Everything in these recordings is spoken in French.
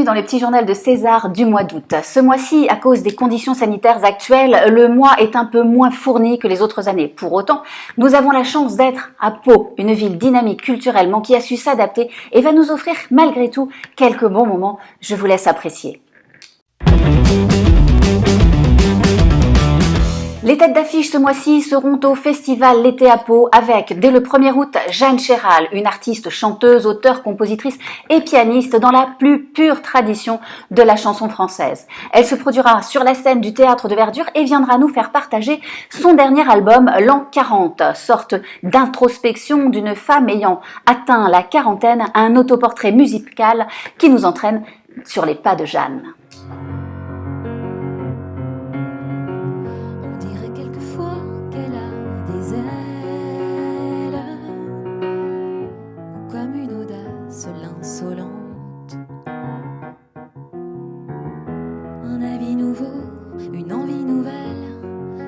dans le petit journal de César du mois d'août. Ce mois-ci, à cause des conditions sanitaires actuelles, le mois est un peu moins fourni que les autres années. Pour autant, nous avons la chance d'être à Pau, une ville dynamique culturellement qui a su s'adapter et va nous offrir malgré tout quelques bons moments. Je vous laisse apprécier. Les têtes d'affiche ce mois-ci seront au festival L'été à Pau avec, dès le 1er août, Jeanne Chéral, une artiste chanteuse, auteure, compositrice et pianiste dans la plus pure tradition de la chanson française. Elle se produira sur la scène du Théâtre de Verdure et viendra nous faire partager son dernier album, L'an 40, sorte d'introspection d'une femme ayant atteint la quarantaine, un autoportrait musical qui nous entraîne sur les pas de Jeanne. Insolente, un avis nouveau, une envie nouvelle,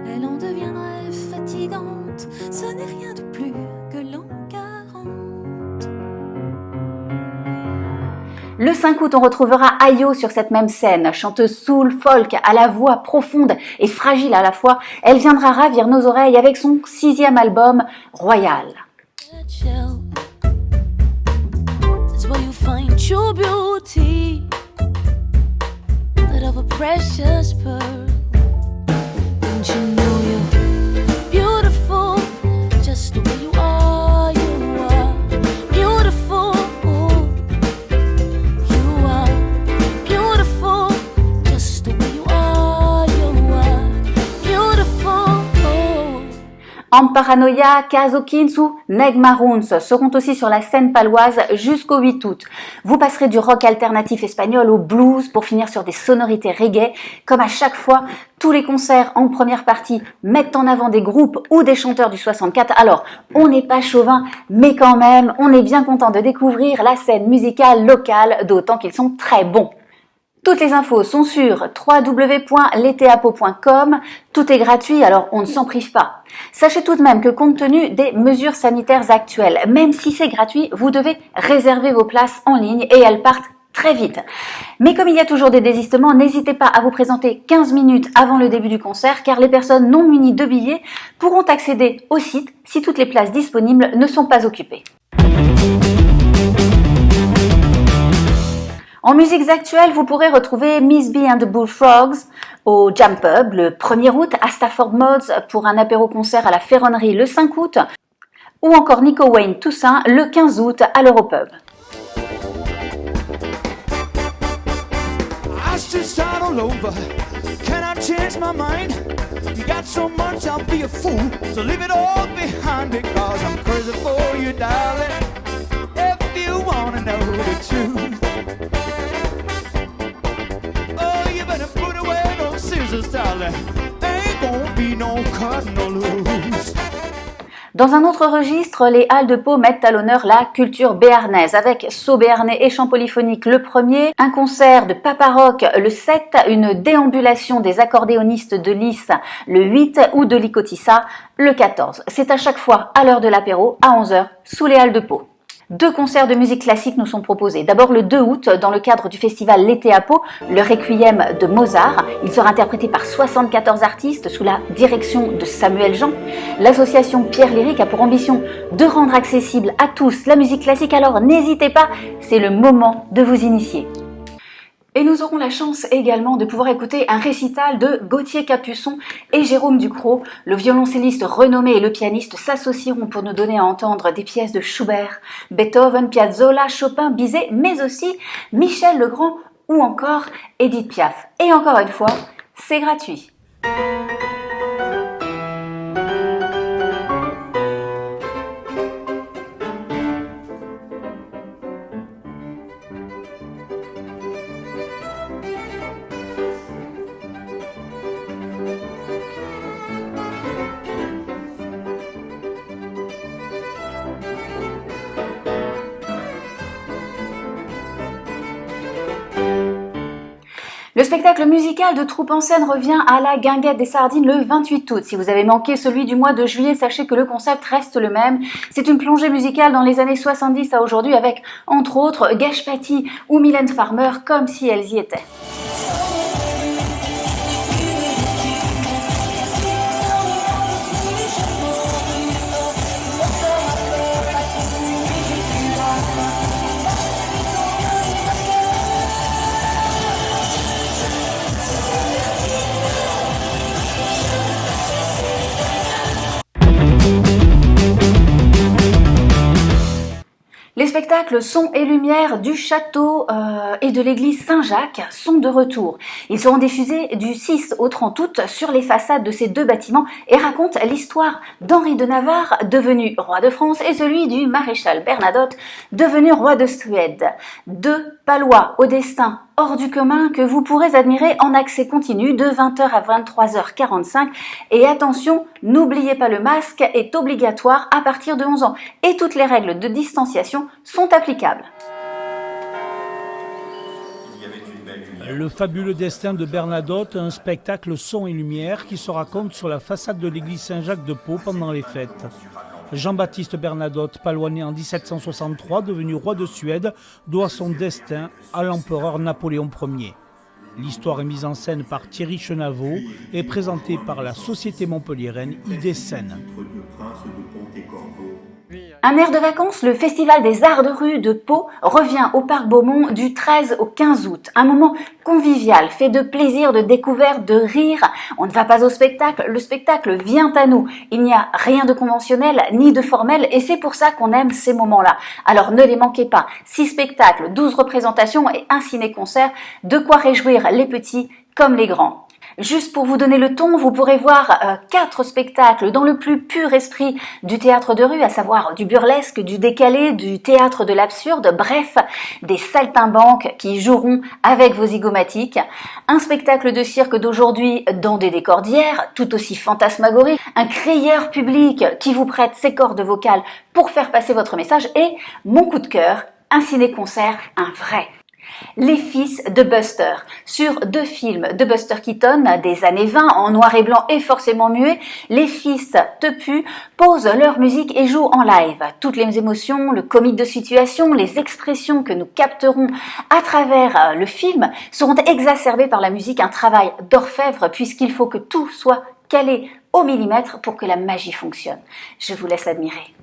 elle en deviendrait fatigante, ce n'est rien de plus que l'an 40. Le 5 août, on retrouvera Ayo sur cette même scène, chanteuse soul, folk, à la voix profonde et fragile à la fois. Elle viendra ravir nos oreilles avec son 6e album, Royal. Where you find true beauty, that of a precious pearl. Don't you know you're beautiful, just the way you are, beautiful. You are beautiful, just the way you are, beautiful. En Paranoia, Caso Kings ou Neg Maroons seront aussi sur la scène paloise jusqu'au 8 août. Vous passerez du rock alternatif espagnol au blues pour finir sur des sonorités reggae. Comme à chaque fois, tous les concerts en première partie mettent en avant des groupes ou des chanteurs du 64. Alors, on n'est pas chauvin, mais quand même, on est bien content de découvrir la scène musicale locale, d'autant qu'ils sont très bons. Toutes les infos sont sur www.leteapau.com. Tout est gratuit, alors on ne s'en prive pas. Sachez tout de même que compte tenu des mesures sanitaires actuelles, même si c'est gratuit, vous devez réserver vos places en ligne et elles partent très vite. Mais comme il y a toujours des désistements, n'hésitez pas à vous présenter 15 minutes avant le début du concert car les personnes non munies de billets pourront accéder au site si toutes les places disponibles ne sont pas occupées. En musiques actuelles, vous pourrez retrouver Miss B and the Bullfrogs au Jam Pub le 1er août, à Stafford Mods pour un apéro-concert à la Ferronnerie le 5 août, ou encore Nico Wayne Toussaint le 15 août à l'Europub. Dans un autre registre, les Halles de Pau mettent à l'honneur la culture béarnaise avec Saut Béarnais et chant polyphonique le 1er, un concert de Papa Rock le 7, une déambulation des accordéonistes de Lys le 8 ou de Licotissa le 14. C'est à chaque fois à l'heure de l'apéro à 11h sous les Halles de Pau. 2 concerts de musique classique nous sont proposés. D'abord le 2 août, dans le cadre du festival L'été à Pau, le Requiem de Mozart. Il sera interprété par 74 artistes sous la direction de Samuel Jean. L'association Pierre Lyrique a pour ambition de rendre accessible à tous la musique classique, alors n'hésitez pas, c'est le moment de vous initier. Et nous aurons la chance également de pouvoir écouter un récital de Gauthier Capuçon et Jérôme Ducrot. Le violoncelliste renommé et le pianiste s'associeront pour nous donner à entendre des pièces de Schubert, Beethoven, Piazzolla, Chopin, Bizet, mais aussi Michel Legrand ou encore Édith Piaf. Et encore une fois, c'est gratuit. Le spectacle musical de Troupe en scène revient à la Guinguette des Sardines le 28 août. Si vous avez manqué celui du mois de juillet, sachez que le concept reste le même. C'est une plongée musicale dans les années 70 à aujourd'hui avec, entre autres, Gage Paty ou Mylène Farmer, comme si elles y étaient. Les spectacles Son et Lumière du château et de l'église Saint-Jacques sont de retour. Ils seront diffusés du 6 au 30 août sur les façades de ces deux bâtiments et racontent l'histoire d'Henri de Navarre, devenu roi de France, et celui du maréchal Bernadotte, devenu roi de Suède. Deux Palois au destin hors du commun que vous pourrez admirer en accès continu de 20h à 23h45. Et attention, n'oubliez pas, le masque est obligatoire à partir de 11 ans et toutes les règles de distanciation sont applicables. Le fabuleux destin de Bernadotte, un spectacle son et lumière qui se raconte sur la façade de l'église Saint-Jacques de Pau pendant les fêtes. Jean-Baptiste Bernadotte, palois né en 1763, devenu roi de Suède, doit son destin à l'empereur Napoléon Ier. L'histoire est mise en scène par Thierry Chenavot et présentée par la Société montpelliéraine Idée Scène. Un air de vacances, le Festival des Arts de rue de Pau revient au Parc Beaumont du 13 au 15 août. Un moment convivial, fait de plaisir, de découverte, de rire. On ne va pas au spectacle, le spectacle vient à nous. Il n'y a rien de conventionnel ni de formel et c'est pour ça qu'on aime ces moments-là. Alors ne les manquez pas. 6 spectacles, 12 représentations et un ciné-concert. De quoi réjouir les petits comme les grands. Juste pour vous donner le ton, vous pourrez voir 4 spectacles dans le plus pur esprit du théâtre de rue, à savoir du burlesque, du décalé, du théâtre de l'absurde, bref, des saltimbanques qui joueront avec vos zygomatiques. Un spectacle de cirque d'aujourd'hui dans des décors d'hier, tout aussi fantasmagorique, un crieur public qui vous prête ses cordes vocales pour faire passer votre message et, mon coup de cœur, un ciné-concert, un vrai. Les fils de Buster. Sur 2 films de Buster Keaton des années 20 en noir et blanc et forcément muet, les fils tepus posent leur musique et jouent en live. Toutes les émotions, le comique de situation, les expressions que nous capterons à travers le film seront exacerbées par la musique, un travail d'orfèvre puisqu'il faut que tout soit calé au millimètre pour que la magie fonctionne. Je vous laisse admirer.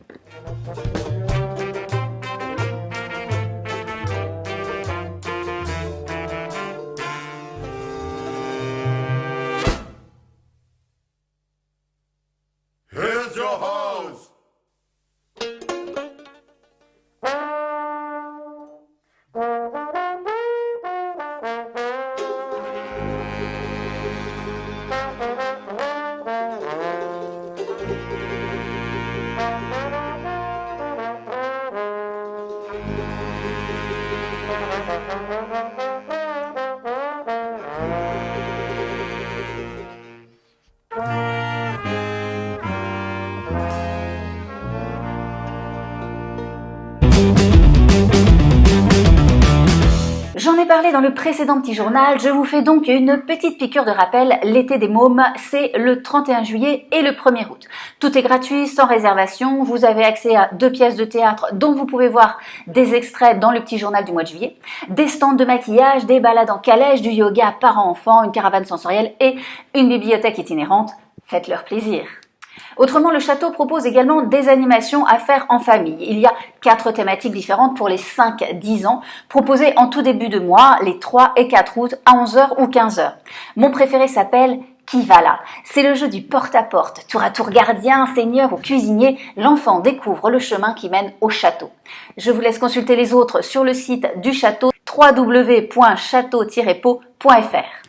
Here's your host. J'en ai parlé dans le précédent petit journal, je vous fais donc une petite piqûre de rappel. L'été des mômes, c'est le 31 juillet et le 1er août. Tout est gratuit, sans réservation, vous avez accès à 2 pièces de théâtre dont vous pouvez voir des extraits dans le petit journal du mois de juillet, des stands de maquillage, des balades en calèche, du yoga parents-enfants, une caravane sensorielle et une bibliothèque itinérante. Faites-leur plaisir. Autrement, le château propose également des animations à faire en famille. Il y a 4 thématiques différentes pour les 5-10 ans, proposées en tout début de mois, les 3 et 4 août à 11h ou 15h. Mon préféré s'appelle Qui va là? C'est le jeu du porte-à-porte. Tour à tour gardien, seigneur ou cuisinier, l'enfant découvre le chemin qui mène au château. Je vous laisse consulter les autres sur le site du château www.château-pau.fr.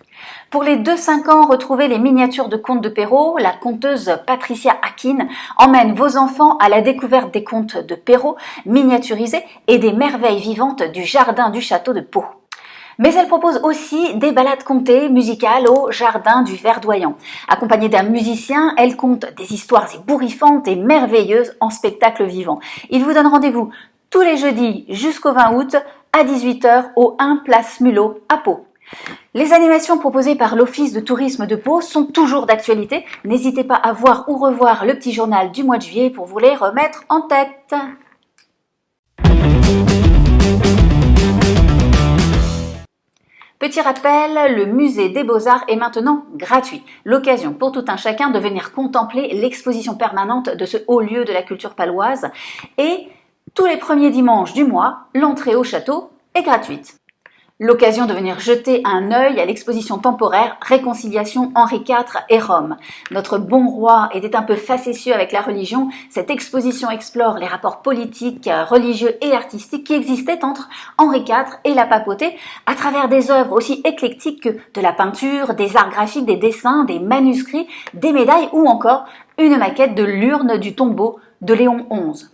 Pour les 2-5 ans, retrouvez les miniatures de contes de Perrault. La conteuse Patricia Akin emmène vos enfants à la découverte des contes de Perrault, miniaturisés et des merveilles vivantes du jardin du château de Pau. Mais elle propose aussi des balades contées musicales au jardin du Verdoyant. Accompagnée d'un musicien, elle conte des histoires ébouriffantes et merveilleuses en spectacle vivant. Il vous donne rendez-vous tous les jeudis jusqu'au 20 août à 18h au 1 Place Mulot à Pau. Les animations proposées par l'Office de tourisme de Pau sont toujours d'actualité. N'hésitez pas à voir ou revoir le petit journal du mois de juillet pour vous les remettre en tête. Petit rappel, le musée des Beaux-Arts est maintenant gratuit. L'occasion pour tout un chacun de venir contempler l'exposition permanente de ce haut lieu de la culture paloise. Et tous les premiers dimanches du mois, l'entrée au château est gratuite. L'occasion de venir jeter un œil à l'exposition temporaire Réconciliation Henri IV et Rome. Notre bon roi était un peu facétieux avec la religion. Cette exposition explore les rapports politiques, religieux et artistiques qui existaient entre Henri IV et la papauté à travers des œuvres aussi éclectiques que de la peinture, des arts graphiques, des dessins, des manuscrits, des médailles ou encore une maquette de l'urne du tombeau de Léon XI.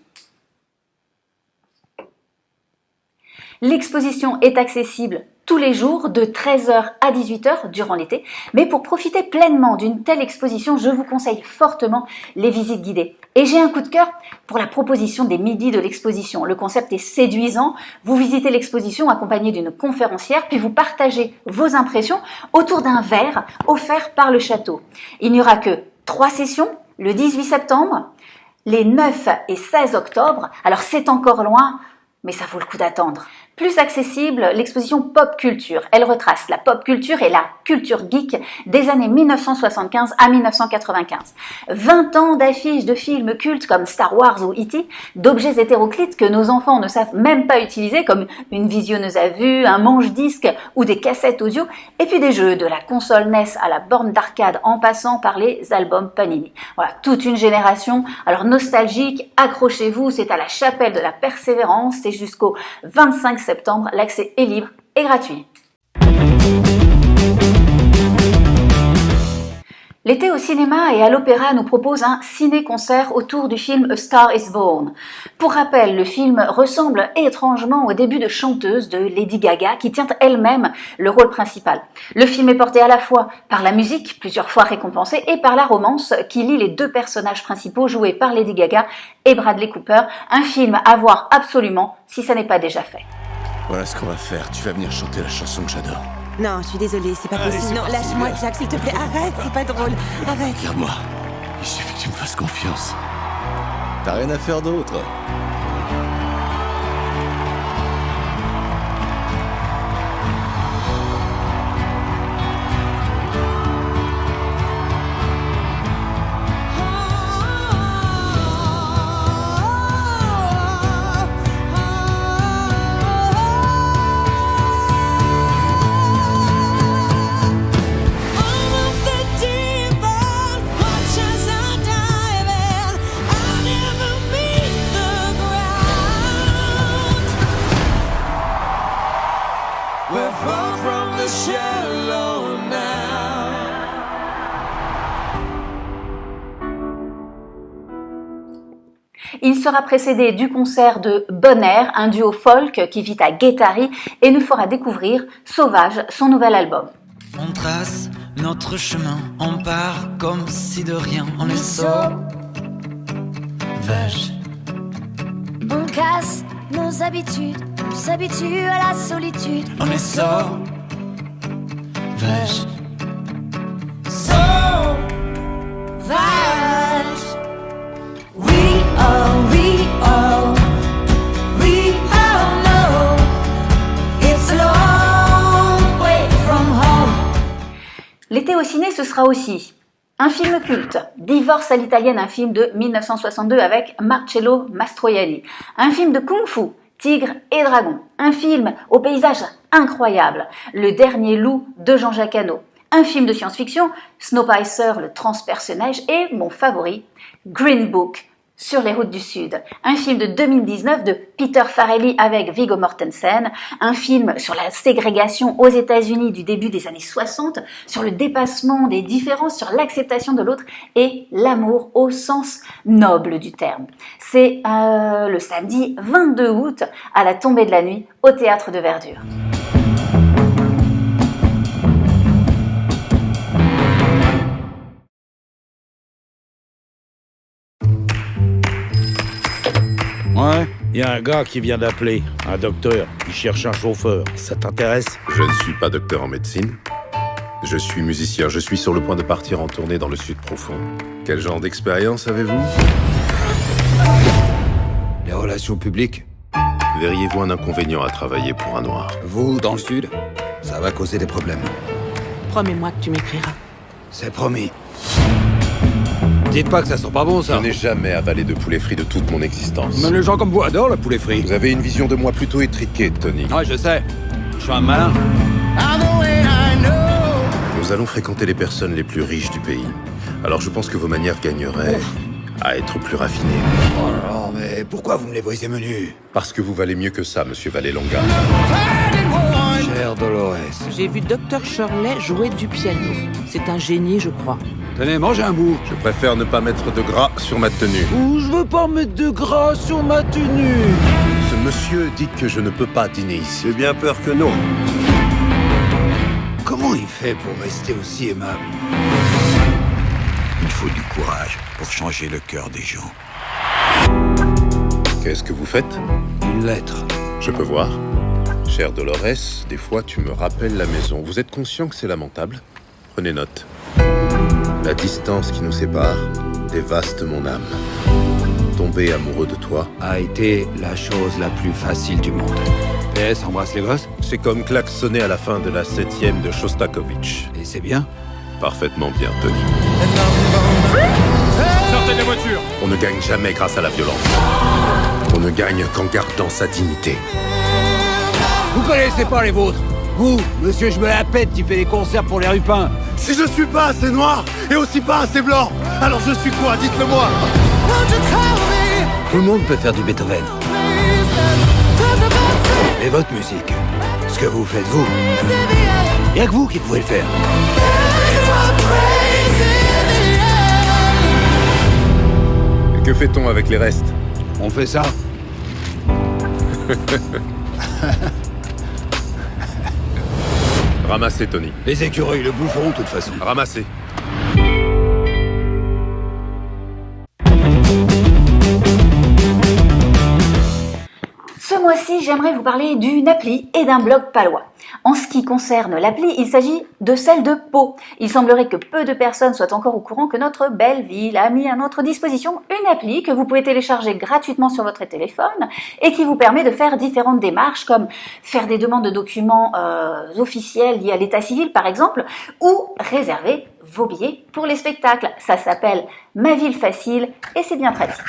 L'exposition est accessible tous les jours de 13h à 18h durant l'été, mais pour profiter pleinement d'une telle exposition, je vous conseille fortement les visites guidées. Et j'ai un coup de cœur pour la proposition des midis de l'exposition. Le concept est séduisant. Vous visitez l'exposition accompagné d'une conférencière, puis vous partagez vos impressions autour d'un verre offert par le château. Il n'y aura que 3 sessions, le 18 septembre, les 9 et 16 octobre. Alors c'est encore loin, mais ça vaut le coup d'attendre. Plus accessible, l'exposition Pop Culture. Elle retrace la pop culture et la culture geek des années 1975 à 1995. 20 ans d'affiches de films cultes comme Star Wars ou E.T., d'objets hétéroclites que nos enfants ne savent même pas utiliser comme une visionneuse à vue, un manche-disque ou des cassettes audio, et puis des jeux de la console NES à la borne d'arcade en passant par les albums Panini. Voilà, toute une génération. Alors nostalgique, accrochez-vous, c'est à la chapelle de la Persévérance, c'est jusqu'au 25 septembre, l'accès est libre et gratuit. L'été au cinéma et à l'opéra nous propose un ciné-concert autour du film A Star is Born. Pour rappel, le film ressemble étrangement au début de Chanteuse de Lady Gaga qui tient elle-même le rôle principal. Le film est porté à la fois par la musique, plusieurs fois récompensée, et par la romance qui lie les 2 personnages principaux joués par Lady Gaga et Bradley Cooper. Un film à voir absolument si ça n'est pas déjà fait. Voilà ce qu'on va faire. Tu vas venir chanter la chanson que j'adore. Non, je suis désolée, c'est pas Allez, possible. c'est Non, parti, lâche-moi, viens. Jack, s'il te plaît. Arrête, c'est pas drôle. Arrête. Regarde-moi. Il suffit que tu me fasses confiance. T'as rien à faire d'autre. Il sera précédé du concert de Bon Air, un duo folk qui vit à Guétari et nous fera découvrir Sauvage, son nouvel album. On trace notre chemin, on part comme si de rien, on est sauvage. On casse nos habitudes, on s'habitue à la solitude. On est sauvage. Sauvage. We all know it's a long way from home. L'été au ciné, ce sera aussi un film culte, Divorce à l'italienne, un film de 1962 avec Marcello Mastroianni. Un film de kung-fu, Tigre et Dragon. Un film au paysage incroyable, Le Dernier Loup de Jean-Jacques Hano. Un film de science-fiction, Snowpiercer, le transperce-neige, et mon favori, Green Book, Sur les routes du Sud. Un film de 2019 de Peter Farrelly avec Viggo Mortensen. Un film sur la ségrégation aux États-Unis du début des années 60, sur le dépassement des différences, sur l'acceptation de l'autre et l'amour au sens noble du terme. C'est le samedi 22 août à la tombée de la nuit au Théâtre de Verdure. Ouais. Il y a un gars qui vient d'appeler, un docteur, qui cherche un chauffeur. Ça t'intéresse? Je ne suis pas docteur en médecine. Je suis musicien. Je suis sur le point de partir en tournée dans le sud profond. Quel genre d'expérience avez-vous? Les relations publiques. Verriez-vous un inconvénient à travailler pour un noir? Vous, dans le sud, ça va causer des problèmes. Promets-moi que tu m'écriras. C'est promis. Dites pas que ça sent pas bon, ça. Je n'ai jamais avalé de poulet frit de toute mon existence. Mais les gens comme vous adorent le poulet frit. Vous avez une vision de moi plutôt étriquée, Tony. Ouais, je sais. Je suis un malin. Nous allons fréquenter les personnes les plus riches du pays. Alors je pense que vos manières gagneraient à être plus raffinées. Oh non, mais pourquoi vous me les brisez menus? Parce que vous valez mieux que ça, monsieur Vallelonga. Cher Dolores. J'ai vu Dr. Shirley jouer du piano. C'est un génie, je crois. Tenez, mangez un bout. Je préfère ne pas mettre de gras sur ma tenue. Ouh, je veux pas mettre de gras sur ma tenue. Ce monsieur dit que je ne peux pas dîner ici. J'ai bien peur que non. Comment il fait pour rester aussi aimable? Il faut du courage pour changer le cœur des gens. Qu'est-ce que vous faites? Une lettre. Je peux voir. Chère Dolores, des fois tu me rappelles la maison. Vous êtes conscient que c'est lamentable? Prenez note. La distance qui nous sépare dévaste mon âme. Tomber amoureux de toi A été la chose la plus facile du monde. PS, embrasse les gosses. c'est comme klaxonner à la fin de la 7e de Shostakovich. Et c'est bien. Parfaitement bien, Tony. Sortez des voitures. On ne gagne jamais grâce à la violence. On ne gagne qu'en gardant sa dignité. Vous connaissez pas les vôtres. Vous, monsieur je me la pète qui fait des concerts pour les rupins. Si je suis pas assez noir et aussi pas assez blanc, alors je suis quoi? Dites-le-moi. Tout le monde peut faire du Beethoven. Mais votre musique, ce que vous faites vous, y'a que vous qui pouvez le faire. Et que fait-on avec les restes? On fait ça. Ramassez, Tony. Les écureuils le boufferont de toute façon. Ramassez. Ce mois-ci, j'aimerais vous parler d'une appli et d'un blog palois. En ce qui concerne l'appli, il s'agit de celle de Pau. Il semblerait que peu de personnes soient encore au courant que notre belle ville a mis à notre disposition une appli que vous pouvez télécharger gratuitement sur votre téléphone et qui vous permet de faire différentes démarches comme faire des demandes de documents officiels liés à l'état civil par exemple ou réserver vos billets pour les spectacles. Ça s'appelle Ma Ville Facile et c'est bien pratique.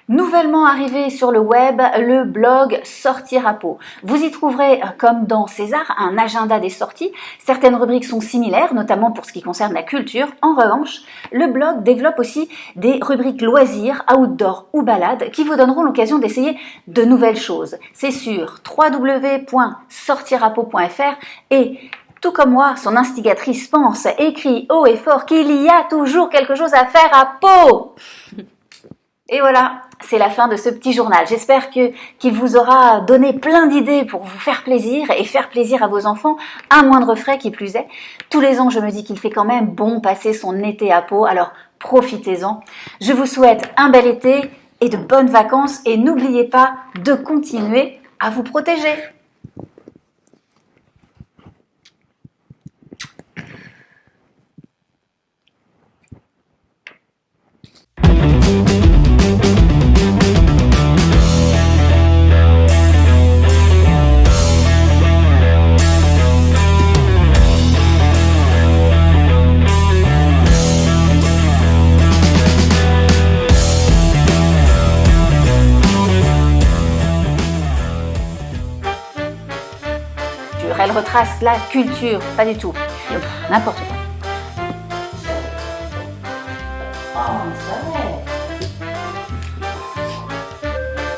Nouvellement arrivé sur le web, le blog Sortir à Pau. Vous y trouverez, comme dans César, un agenda des sorties. Certaines rubriques sont similaires, notamment pour ce qui concerne la culture. En revanche, le blog développe aussi des rubriques loisirs, outdoor ou balades qui vous donneront l'occasion d'essayer de nouvelles choses. C'est sur www.sortirapau.fr et tout comme moi, son instigatrice pense, écrit haut et fort qu'il y a toujours quelque chose à faire à Pau. Et voilà, c'est la fin de ce petit journal. J'espère qu'il vous aura donné plein d'idées pour vous faire plaisir et faire plaisir à vos enfants, à moindre frais qui plus est. Tous les ans, je me dis qu'il fait quand même bon passer son été à Pau, alors profitez-en. Je vous souhaite un bel été et de bonnes vacances et n'oubliez pas de continuer à vous protéger. Elle retrace la culture, pas du tout, n'importe quoi. Oh, ça va.